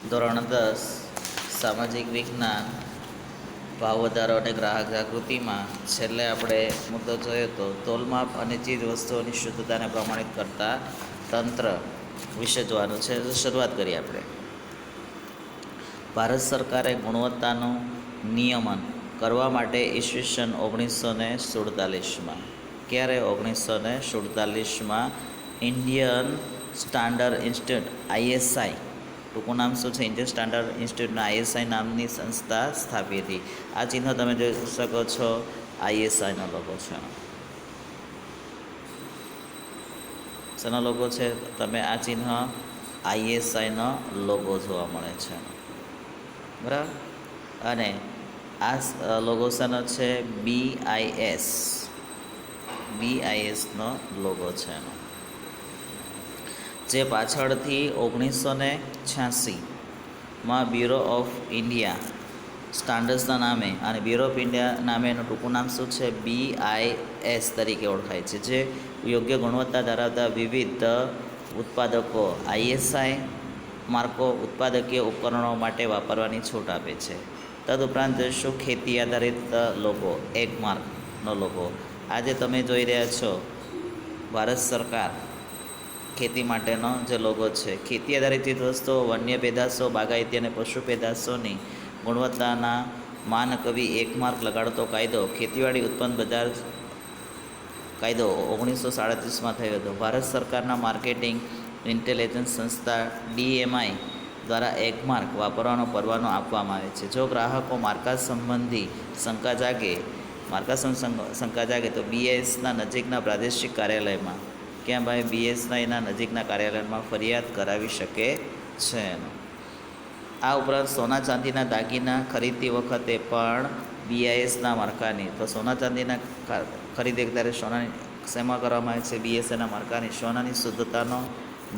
ધોરણ 10 સામાજિક વિજ્ઞાન ભાવ વધારો અને ગ્રાહક જાગૃતિમાં છેલ્લે આપણે મુદ્દો જોયો તો તોલમાપ અને ચીજ વસ્તુઓની શુદ્ધતાને પ્રમાણિત કરતા તંત્ર વિશે જોવાનું છે. શરૂઆત કરીએ આપણે. ભારત સરકારે ગુણવત્તાનું નિયમન કરવા માટે ઈસવીસન 1947માં ક્યારે 1947માં ઇન્ડિયન સ્ટાન્ડર્ડ ઇન્સ્ટિટ્યૂટ ISI, ટૂંકું નામ શું છે? ઇન્ડિયન સ્ટાન્ડર્ડ ઇન્સ્ટિટ્યૂટના ISI નામની સંસ્થા સ્થાપી હતી. આ ચિહ્ન તમે જોઈ શકો છો, ISIનો લોગો છે. શેનો લોગો છે? તમે આ ચિહ્ન ISIનો લોગો જોવા મળે છે, બરાબર. અને આ લોગો શેનો છે? BISનો લોગો છે, જે પાછળથી 1986માં બ્યુરો ઓફ ઇન્ડિયા સ્ટાન્ડર્ડ્સના નામે અને બ્યુરો ઓફ ઇન્ડિયા નામે એનું ટૂંકું નામ શું છે? BIS તરીકે ઓળખાય છે, જે યોગ્ય ગુણવત્તા ધરાવતા વિવિધ ઉત્પાદકો ISI માર્કો ઉત્પાદકીય ઉપકરણો માટે વાપરવાની છૂટ આપે છે. તદુપરાંત શું ખેતી આધારિત લોગો, એક માર્કનો લોગો. આજે તમે જોઈ રહ્યા છો, ભારત સરકાર ખેતી માટેનો જે લોગો છે, ખેતી આધારિત વસ્તુઓ, વન્ય પેદાશો, બાગાયતી અને પશુ પેદાશોની ગુણવત્તાના માનકવી એક માર્ક લગાડતો કાયદો ખેતીવાડી ઉત્પન્ન બજાર કાયદો 1937માં થયો હતો. ભારત સરકારના માર્કેટિંગ ઇન્ટેલિજન્સ સંસ્થા DMI દ્વારા એક માર્ક વાપરવાનો પરવાનો આપવામાં આવે છે. જો ગ્રાહકો માર્કા સંબંધી શંકા જાગે તો BISના નજીકના પ્રાદેશિક કાર્યાલયમાં, ક્યાં ભાઈ? BISના નજીકના કાર્યાલયમાં ફરિયાદ કરાવી શકે છે. આ ઉપરાંત સોના ચાંદીના દાગીના ખરીદતી વખતે પણ BISના માર્કાની, તો સોના ચાંદીના ખરીદે ત્યારે સોનાની શેમાં કરવામાં આવે છે? BISના માર્કાની. સોનાની શુદ્ધતાનો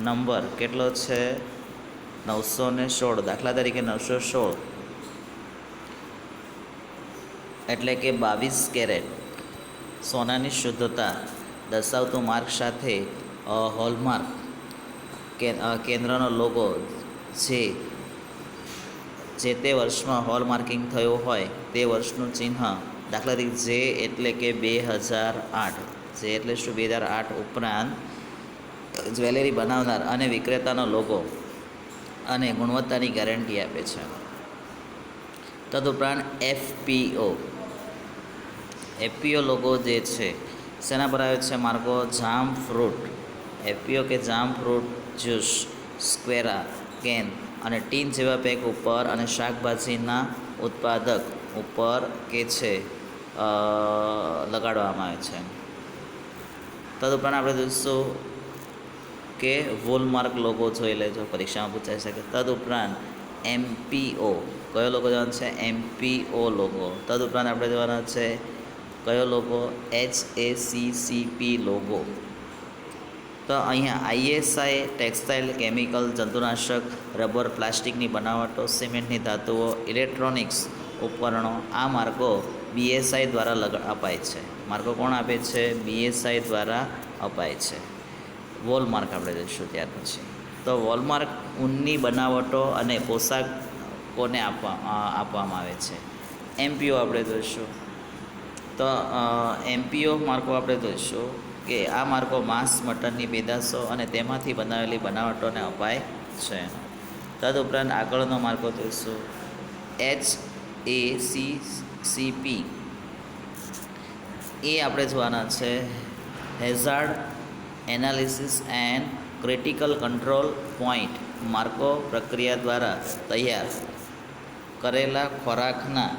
નંબર કેટલો છે? 916. દાખલા તરીકે 916 એટલે કે 22 કેરેટ સોનાની શુદ્ધતા દર્શાવતું માર્ક સાથે હોલમાર્ક કેન્દ્રનો લોગો જે તે વર્ષમાં હોલમાર્કિંગ થયું હોય તે વર્ષનું ચિહ્ન, દાખલા તરીકે જે એટલે કે 2008, જે એટલે શું? 2008 ઉપરાંત જ્વેલરી બનાવનાર અને વિક્રેતાનો લોગો અને ગુણવત્તાની ગેરંટી આપે છે. તદુપરાંત FPO લોગો જે છે શેના પર આવે છે? માર્કો જામ ફ્રૂટ, FPO કે જામ ફ્રૂટ જ્યુસ, સ્ક્વેરા, કેન અને ટીન જેવા પેક ઉપર અને શાકભાજીના ઉત્પાદક ઉપર કે છે લગાડવામાં આવે છે. તદુપરાંત આપણે જોઈશું કે વોલમાર્ક લોગો જોઈ લેજો, પરીક્ષામાં પૂછાઈ શકે. તદુપરાંત MPO, કયો લોગો જવાનો છે? MPO logo. તદુપરાંત આપણે જોવાનો છે કયો લોગો? HACCP logo. તો અહીંયા ISI ટેક્સટાઇલ, કેમિકલ, જંતુનાશક, રબર, પ્લાસ્ટિકની બનાવટો, સિમેન્ટની ધાતુઓ, ઇલેક્ટ્રોનિક્સ ઉપકરણો, આ માર્કો BIS દ્વારા અપાય છે. માર્કો કોણ આપે છે? BIS દ્વારા અપાય છે. વોલમાર્ક આપણે જોઈશું ત્યાર પછી. તો વોલમાર્ક ઊનની બનાવટો અને પોશાકોને આપવામાં આવે છે. MPO આપણે જોઈશું. તો MPO માર્કો આપણે જોઈશું કે આ માર્કો માંસ, મટનની પેદાશો અને તેમાંથી બનાવેલી બનાવટોને અપાય છે. તદુપરાંત આગળનો માર્કો જોઈશું HACCP. એ આપણે જોવાના છે hazard analysis and critical control point. Marco પ્રક્રિયા દ્વારા તૈયાર કરેલા ખોરાકના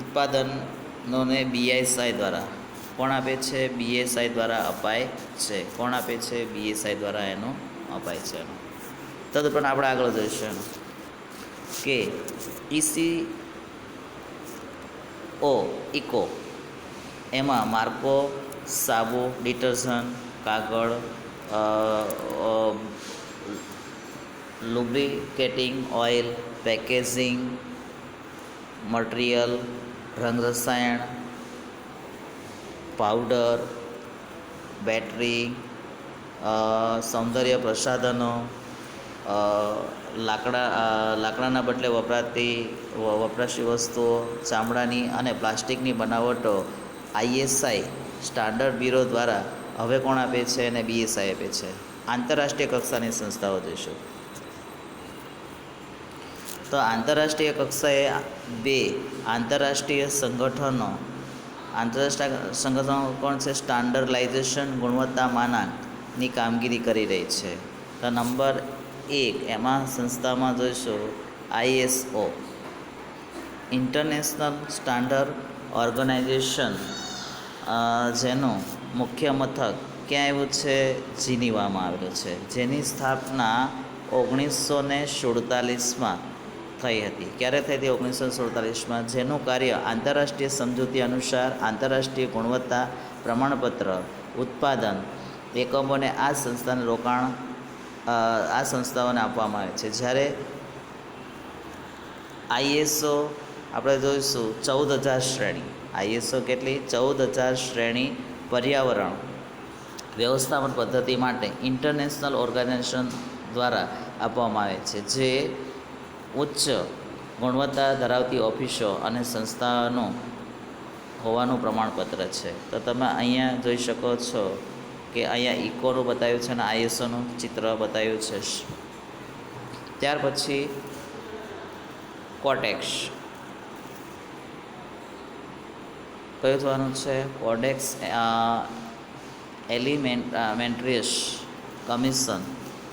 ઉત્પાદનોને BIS દ્વારા કોણ આપે છે? BIS દ્વારા અપાય છે. કોણ આપે છે? BIS દ્વારા એનો અપાય છે. તદુપરાંત આપણે આગળ જોઈશું કે ઇકો એમાં માર્કો સાબુ, ડિટર્જન્ટ, કાગળ, લુબ્રિકેટિંગ ઓઇલ, પેકેજિંગ મટીરિયલ, રંગ રસાયણ, પાવડર, બેટરી, સૌંદર્ય પ્રસાધનો, લાકડાના બદલે વપરાતી વસ્તુઓ, ચામડાની અને પ્લાસ્ટિકની બનાવટો ISI સ્ટાન્ડર્ડ બ્યુરો દ્વારા હવે કોણ આપે છે અને BSI આપે છે. આંતરરાષ્ટ્રીય કક્ષાની સંસ્થાઓ જોઈશું. તો આંતરરાષ્ટ્રીય કક્ષાએ બે આંતરરાષ્ટ્રીય સંગઠનો કોણ છે? સ્ટાન્ડર્ડલાઇઝેશન ગુણવત્તા માનાંકની કામગીરી કરી રહી છે. તો નંબર 1 એમાં સંસ્થામાં જોઈશું ISO ઇન્ટરનેશનલ સ્ટાન્ડર્ડ ઓર્ગેનાઇઝેશન, જેનું મુખ્ય મથક ક્યાં આવ્યું છે? જીનીવામાં આવેલું છે, જેની સ્થાપના 1947માં થઈ હતી. ક્યારે થઈ હતી? 1947માં. જેનું કાર્ય આંતરરાષ્ટ્રીય સમજૂતી અનુસાર આંતરરાષ્ટ્રીય ગુણવત્તા પ્રમાણપત્ર ઉત્પાદન એકમોને આ સંસ્થાઓને આપવામાં આવે છે. જ્યારે ISO આપણે જોઈશું 14000 શ્રેણી. ISO કેટલી? 14000 શ્રેણી પર્યાવરણ વ્યવસ્થાપન પદ્ધતિ માટે ઇન્ટરનેશનલ ઓર્ગેનાઇઝેશન દ્વારા આપવામાં આવે છે, જે ઉચ્ચ ગુણવત્તા ધરાવતી ઓફિસો અને સંસ્થાઓનું હોવાનું પ્રમાણપત્ર છે. તો તમે અહીંયા જોઈ શકો છો કે અહીંયા ઇકોનું બતાવ્યું છે અને ISOનું ચિત્ર બતાવ્યું છે. ત્યાર પછી કોટેક્સ કયું થવાનું છે? કોડેક્સ એલિમેન્ટરીસ કમિશન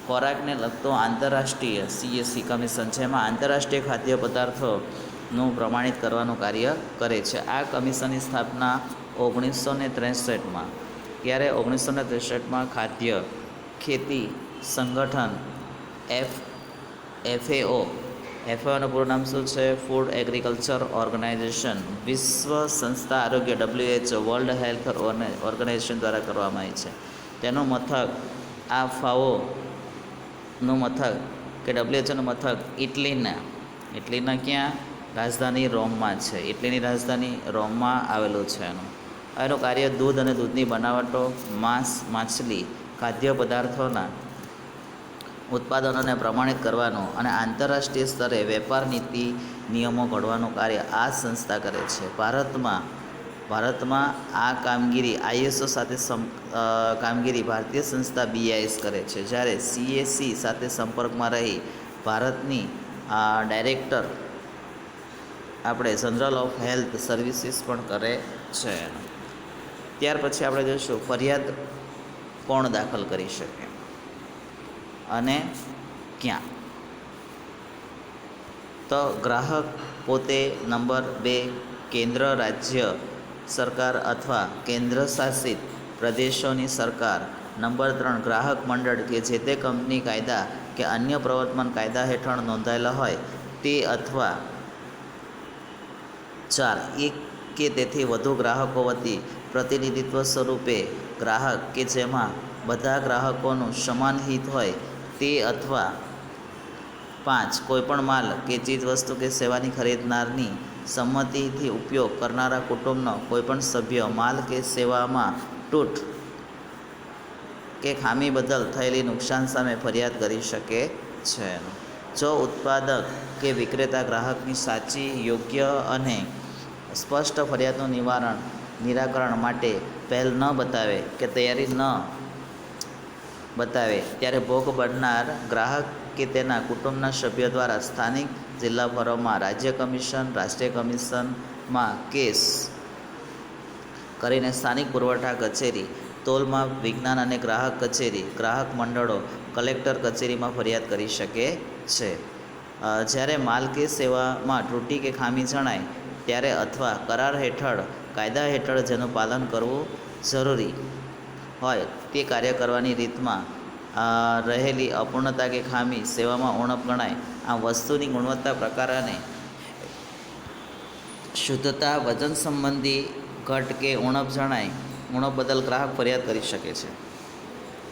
ખોરાકને લગતો આંતરરાષ્ટ્રીય CSC કમિશન, જેમાં આંતરરાષ્ટ્રીય ખાદ્ય પદાર્થોનું પ્રમાણિત કરવાનું કાર્ય કરે છે. આ કમિશનની સ્થાપના 1963માં. ત્યારે 1963માં ખાદ્ય ખેતી સંગઠન FAOનું પૂરું નામ શું છે? ફૂડ એગ્રીકલ્ચર ઓર્ગેનાઇઝેશન, વિશ્વ સંસ્થા આરોગ્ય WHO વર્લ્ડ હેલ્થ ઓર્ગેનાઇઝેશન દ્વારા કરવામાં આવી છે. તેનું મથક આ FAOનું મથક કે WHOનું મથક ઇટલીના ક્યાં? રાજધાની રોમમાં છે. ઇટલીની રાજધાની રોમમાં આવેલું છે. એનું કાર્ય દૂધ અને દૂધની બનાવટો, માંસ, માછલી, ખાદ્ય પદાર્થોના ઉત્પાદનોને પ્રમાણિત કરવાનું અને આંતરરાષ્ટ્રીય સ્તરે વેપાર નીતિ નિયમો ઘડવાનું કાર્ય આ સંસ્થા કરે છે. ભારતમાં આ કામગીરી ISO સાથે કામગીરી ભારતીય સંસ્થા BIS કરે છે. જ્યારે CAC સાથે સંપર્કમાં રહી ભારતની ડાયરેક્ટર આપણે જનરલ ઓફ હેલ્થ સર્વિસીસ પણ કરે છે. ત્યાર પછી આપણે જોઈશું ફરિયાદ કોણ દાખલ કરી શકે અને ક્યાં? તો ગ્રાહક પોતે. નંબર 2 કેન્દ્ર, રાજ્ય સરકાર અથવા કેન્દ્ર શાસિત પ્રદેશોની સરકાર. નંબર 3 ગ્રાહક મંડળ કે જે તે કંપની કાયદા કે અન્ય પ્રવર્તમાન કાયદા હેઠળ નોંધાયેલા હોય તે, અથવા 4 એક કે તેથી વધુ ગ્રાહકો વતી પ્રતિનિધિત્વ સ્વરૂપે ગ્રાહક કે જેમાં બધા ગ્રાહકોનું સમાન હિત હોય તે, અથવા 5 કોઈપણ માલ કે ચીજવસ્તુ કે સેવાની ખરીદનારની સંમતિથી ઉપયોગ કરનારા કુટુંબનો કોઈપણ સભ્ય માલ કે સેવામાં તૂટ કે ખામી બદલ થયેલી નુકસાન સામે ફરિયાદ કરી શકે છે. જો ઉત્પાદક કે વિક્રેતા ગ્રાહકની સાચી, યોગ્ય અને સ્પષ્ટ ફરિયાદનું નિરાકરણ માટે પહેલ ન બતાવે કે તૈયારી ન બતાવે, ત્યારે ભોગ બનનાર ગ્રાહક કે તેના કુટુંબના સભ્ય દ્વારા સ્થાનિક જિલ્લાભરોમાં રાજ્ય કમિશન, રાષ્ટ્રીય કમિશનમાં કેસ કરીને સ્થાનિક પુરવઠા કચેરી, તોલમાપ વિજ્ઞાન અને ગ્રાહક કચેરી, ગ્રાહક મંડળો, કલેક્ટર કચેરીમાં ફરિયાદ કરી શકે છે. જ્યારે માલ કે સેવામાં ત્રુટિ કે ખામી જણાય ત્યારે અથવા કરાર હેઠળ કાયદા હેઠળ જેનું પાલન કરવું જરૂરી હોય તે કાર્ય કરવાની રીતમાં રહેલી અપૂર્ણતા કે ખામી સેવામાં ઉણપ ગણાય. આ વસ્તુની ગુણવત્તા, પ્રકાર અને શુદ્ધતા, વજન સંબંધી ઘટ કે ઉણપ જણાય, ઉણપ બદલ ગ્રાહક ફરિયાદ કરી શકે છે.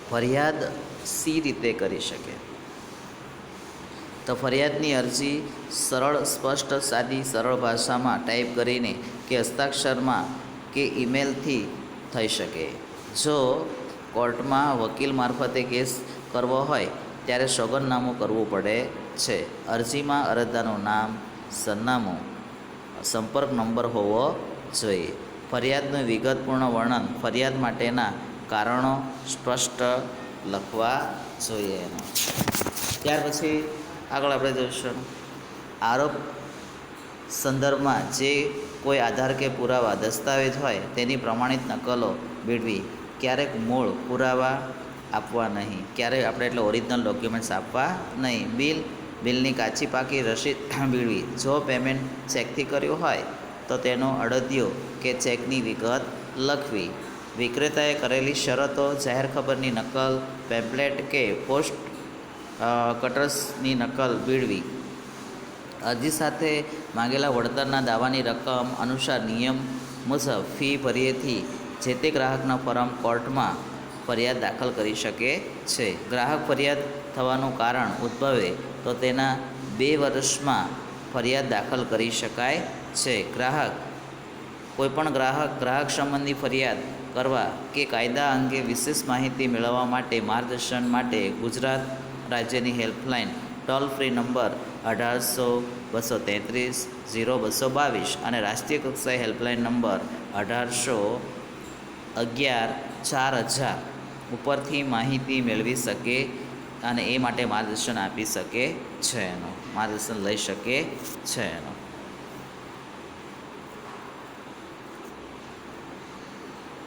ફરિયાદ સી રીતે કરી શકે? તો ફરિયાદની અરજી સરળ, સ્પષ્ટ, સાદી, સરળ ભાષામાં ટાઈપ કરીને કે હસ્તાક્ષરમાં કે ઈમેલથી થઈ શકે. જો કોર્ટમાં વકીલ મારફતે કેસ કરવો હોય ત્યારે સોગંદનામું કરવું પડે છે. અરજીમાં અરજદારનું નામ, સરનામું, સંપર્ક નંબર હોવો જોઈએ. ફરિયાદનું વિગતપૂર્ણ વર્ણન, ફરિયાદ માટેના કારણો સ્પષ્ટ લખવા જોઈએ એનો. ત્યાર પછી આગળ આપણે જોઈશું આરોપ સંદર્ભમાં જે કોઈ આધાર કે પુરાવા દસ્તાવેજ હોય તેની પ્રમાણિત નકલો મેળવી. ક્યારેક મૂળ પુરાવા આપવા નહીં, ક્યારેક આપણે એટલે ઓરિજિનલ ડોક્યુમેન્ટ્સ આપવા નહીં. બિલની કાચી પાકી રસીદ મેળવી. જો પેમેન્ટ ચેકથી કર્યું હોય તો તેનો અડદિયો કે ચેકની વિગત લખવી. વિક્રેતાએ કરેલી શરતો, જાહેર ખબરની નકલ, પેમ્પલેટ કે પોસ્ટ કટર્સની નકલ મેળવી. અરજી સાથે માંગેલા વળતરના દાવાની રકમ અનુસાર નિયમ મુજબ ફી ભર્યેથી જે તે ગ્રાહકના ફોરમ કોર્ટમાં ફરિયાદ દાખલ કરી શકે છે. ગ્રાહક ફરિયાદ થવાનું કારણ ઉદ્ભવે તો તેના 2 વર્ષમાં ફરિયાદ દાખલ કરી શકાય છે. કોઈપણ ગ્રાહક સંબંધી ફરિયાદ કરવા કે કાયદા અંગે વિશેષ માહિતી મેળવવા માટે માર્ગદર્શન માટે ગુજરાત રાજ્યની હેલ્પલાઇન ટોલ ફ્રી નંબર 1800-233-0222 અને રાષ્ટ્રીય કક્ષાએ હેલ્પલાઇન નંબર 1800-11-4000 ઉપરથી માહિતી મેળવી શકે અને એ માટે માર્ગદર્શન આપી શકે છે માર્ગદર્શન લઈ શકે છે